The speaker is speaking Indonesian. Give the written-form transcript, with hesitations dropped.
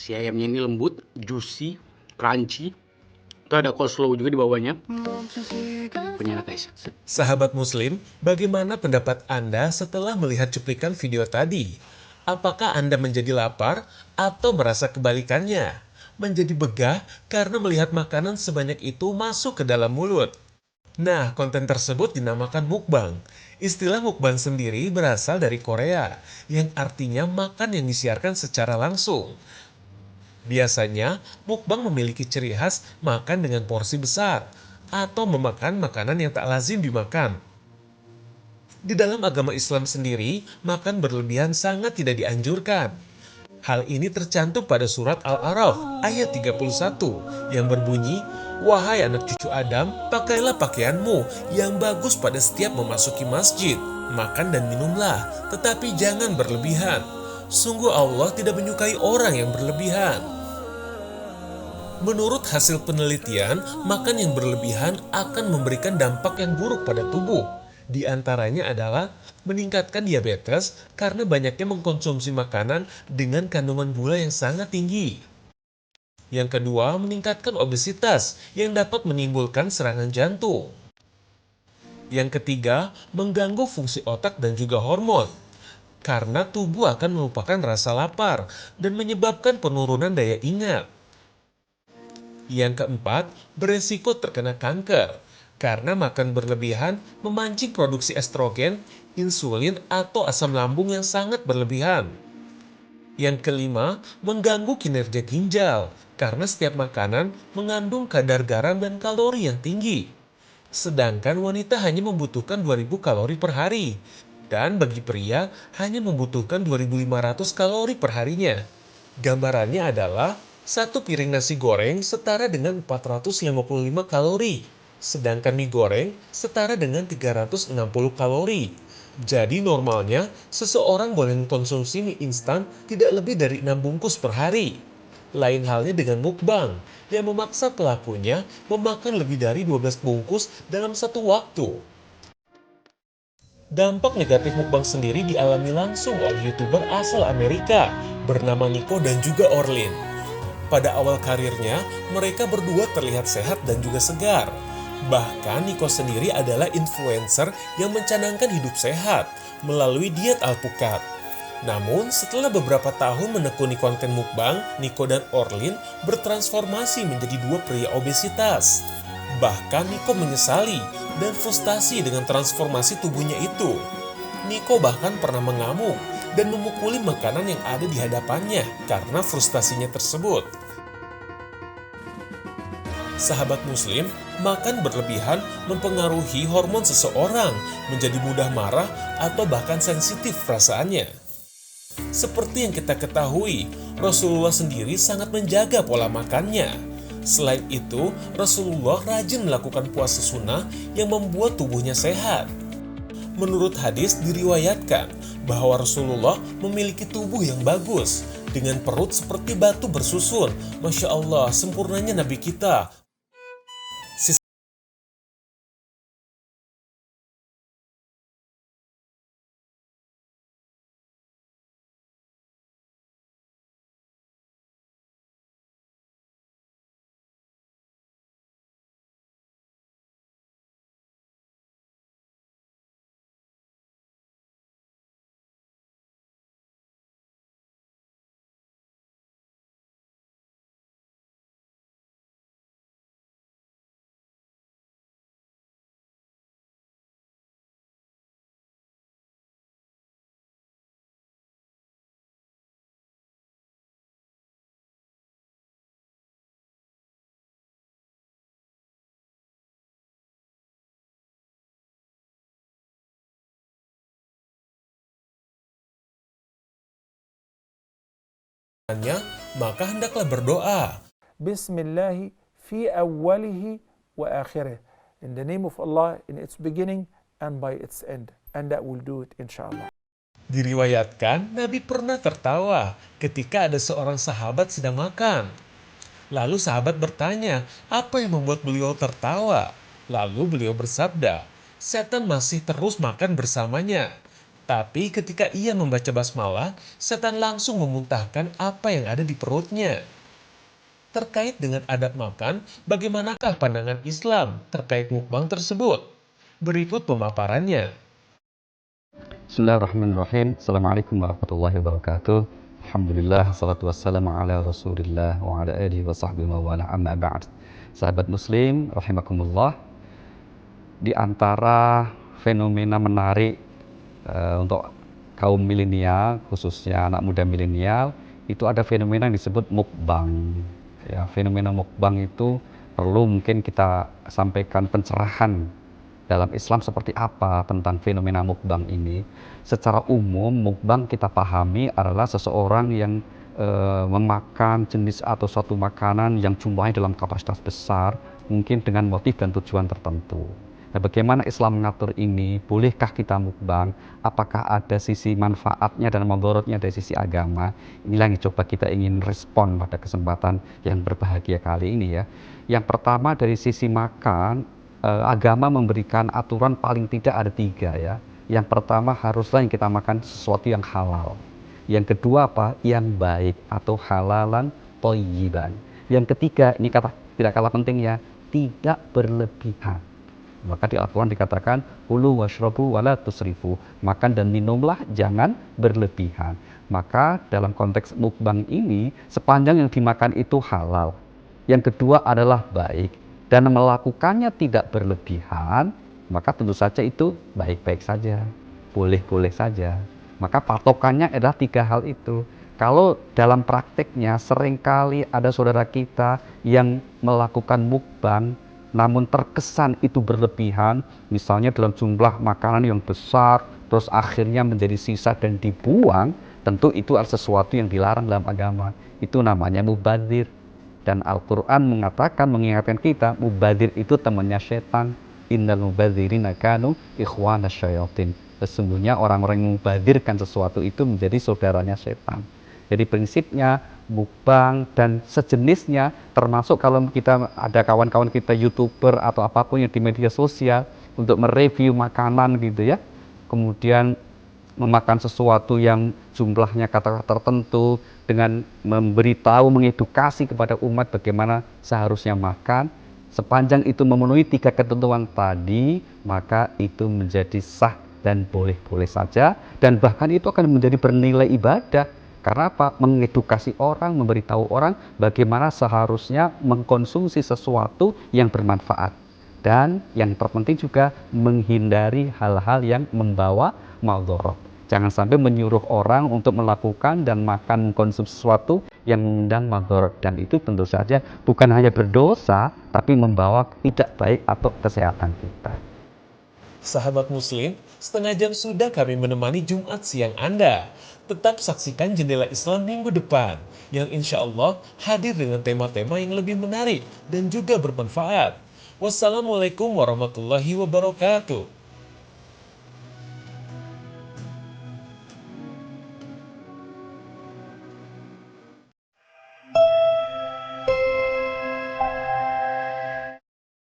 Si ayamnya ini lembut, juicy, crunchy. Itu ada coleslaw juga di bawahnya. Punya guys. Sahabat Muslim, bagaimana pendapat Anda setelah melihat cuplikan video tadi? Apakah Anda menjadi lapar atau merasa kebalikannya? Menjadi begah karena melihat makanan sebanyak itu masuk ke dalam mulut. Nah, konten tersebut dinamakan mukbang. Istilah mukbang sendiri berasal dari Korea, yang artinya makan yang disiarkan secara langsung. Biasanya, mukbang memiliki ciri khas makan dengan porsi besar, atau memakan makanan yang tak lazim dimakan. Di dalam agama Islam sendiri, makan berlebihan sangat tidak dianjurkan. Hal ini tercantum pada surat Al-A'raf ayat 31 yang berbunyi, "Wahai anak cucu Adam, pakailah pakaianmu yang bagus pada setiap memasuki masjid. Makan dan minumlah, tetapi jangan berlebihan. Sungguh Allah tidak menyukai orang yang berlebihan." Menurut hasil penelitian, makan yang berlebihan akan memberikan dampak yang buruk pada tubuh. Di antaranya adalah meningkatkan diabetes karena banyaknya mengkonsumsi makanan dengan kandungan gula yang sangat tinggi. Yang kedua, meningkatkan obesitas yang dapat menimbulkan serangan jantung. Yang ketiga, mengganggu fungsi otak dan juga hormon. Karena tubuh akan melupakan rasa lapar dan menyebabkan penurunan daya ingat. Yang keempat, beresiko terkena kanker. Karena makan berlebihan memancing produksi estrogen, insulin, atau asam lambung yang sangat berlebihan. Yang kelima, mengganggu kinerja ginjal. Karena setiap makanan mengandung kadar garam dan kalori yang tinggi. Sedangkan wanita hanya membutuhkan 2000 kalori per hari. Dan bagi pria hanya membutuhkan 2500 kalori per harinya. Gambarannya adalah satu piring nasi goreng setara dengan 455 kalori. Sedangkan mie goreng setara dengan 360 kalori. Jadi normalnya seseorang boleh mengkonsumsi mie instan tidak lebih dari 6 bungkus per hari. Lain halnya dengan mukbang yang memaksa pelakunya memakan lebih dari 12 bungkus dalam satu waktu. Dampak negatif mukbang sendiri dialami langsung oleh YouTuber asal Amerika bernama Nico dan juga Orlin. Pada awal karirnya, mereka berdua terlihat sehat dan juga segar. Bahkan Nico sendiri adalah influencer yang mencanangkan hidup sehat melalui diet alpukat. Namun, setelah beberapa tahun menekuni konten mukbang, Nico dan Orlin bertransformasi menjadi dua pria obesitas. Bahkan Nico menyesali dan frustasi dengan transformasi tubuhnya itu. Nico bahkan pernah mengamuk dan memukuli makanan yang ada di hadapannya karena frustasinya tersebut. Sahabat Muslim, makan berlebihan mempengaruhi hormon seseorang menjadi mudah marah atau bahkan sensitif perasaannya. Seperti yang kita ketahui, Rasulullah sendiri sangat menjaga pola makannya. Selain itu, Rasulullah rajin melakukan puasa sunnah yang membuat tubuhnya sehat. Menurut hadis diriwayatkan bahwa Rasulullah memiliki tubuh yang bagus, dengan perut seperti batu bersusun. Masya Allah, sempurnanya Nabi kita. Maka hendaklah berdoa. Bismillah fi awwalihi wa akhirih. In the name of Allah, in its beginning and by its end. And that will do it inshallah. Diriwayatkan, Nabi pernah tertawa ketika ada seorang sahabat sedang makan. Lalu sahabat bertanya, apa yang membuat beliau tertawa? Lalu beliau bersabda, setan masih terus makan bersamanya. Tapi ketika ia membaca basmalah, setan langsung memuntahkan apa yang ada di perutnya. Terkait dengan adat makan, bagaimanakah pandangan Islam terkait mukbang tersebut? Berikut pemaparannya. Bismillahirrahmanirrahim. Assalamualaikum warahmatullahi wabarakatuh. Alhamdulillah, salatu wassalamu ala rasulillah wa ala alihi wa sahbihi wa wala amma ba'd. Sahabat muslim, rahimakumullah. Di antara fenomena menarik untuk kaum milenial, khususnya anak muda milenial, itu ada fenomena yang disebut mukbang. Ya, fenomena mukbang itu perlu mungkin kita sampaikan pencerahan dalam Islam seperti apa tentang fenomena mukbang ini. Secara umum, mukbang kita pahami adalah seseorang yang memakan jenis atau suatu makanan yang jumlahnya dalam kapasitas besar, mungkin dengan motif dan tujuan tertentu. Nah, bagaimana Islam mengatur ini? Bolehkah kita mukbang? Apakah ada sisi manfaatnya dan mudaratnya dari sisi agama? Inilah yang coba kita ingin respon pada kesempatan yang berbahagia kali ini ya. Yang pertama dari sisi makan, agama memberikan aturan paling tidak ada 3 ya. Yang pertama haruslah yang kita makan sesuatu yang halal. Yang kedua apa? Yang baik atau halalan thayyiban. Yang ketiga, ini kata tidak kalah penting ya, tidak berlebihan. Maka di Al-Quran dikatakan kulu washrabu wala tusrifu, makan dan minumlah jangan berlebihan. Maka dalam konteks mukbang ini, sepanjang yang dimakan itu halal, yang kedua adalah baik, dan melakukannya tidak berlebihan, maka tentu saja itu baik-baik saja, boleh-boleh saja. Maka patokannya adalah 3 hal itu. Kalau dalam prakteknya seringkali ada saudara kita yang melakukan mukbang namun terkesan itu berlebihan, misalnya dalam jumlah makanan yang besar, terus akhirnya menjadi sisa dan dibuang, tentu itu adalah sesuatu yang dilarang dalam agama. Itu namanya mubadzir. Dan Al-Quran mengatakan, mengingatkan kita, mubadzir itu temannya setan. Innal mubadzirina kanu ikhwana syayatin. Sesungguhnya orang-orang yang mubadzirkan sesuatu itu menjadi saudaranya setan. Jadi prinsipnya mukbang dan sejenisnya, termasuk kalau kita ada kawan-kawan kita YouTuber atau apapun yang di media sosial untuk mereview makanan gitu ya, kemudian memakan sesuatu yang jumlahnya kata-kata tertentu dengan memberitahu, mengedukasi kepada umat bagaimana seharusnya makan, sepanjang itu memenuhi 3 ketentuan tadi, maka itu menjadi sah dan boleh-boleh saja, dan bahkan itu akan menjadi bernilai ibadah. Karena apa? Mengedukasi orang, memberitahu orang bagaimana seharusnya mengkonsumsi sesuatu yang bermanfaat. Dan yang terpenting juga menghindari hal-hal yang membawa maldharat. Jangan sampai menyuruh orang untuk melakukan dan makan mengkonsumsi sesuatu yang mengundang maldharat. Dan itu tentu saja bukan hanya berdosa, tapi membawa tidak baik atau kesehatan kita. Sahabat muslim, setengah jam sudah kami menemani Jumat siang Anda. Tetap saksikan Jendela Islam minggu depan, yang insya Allah hadir dengan tema-tema yang lebih menarik dan juga bermanfaat. Wassalamualaikum warahmatullahi wabarakatuh.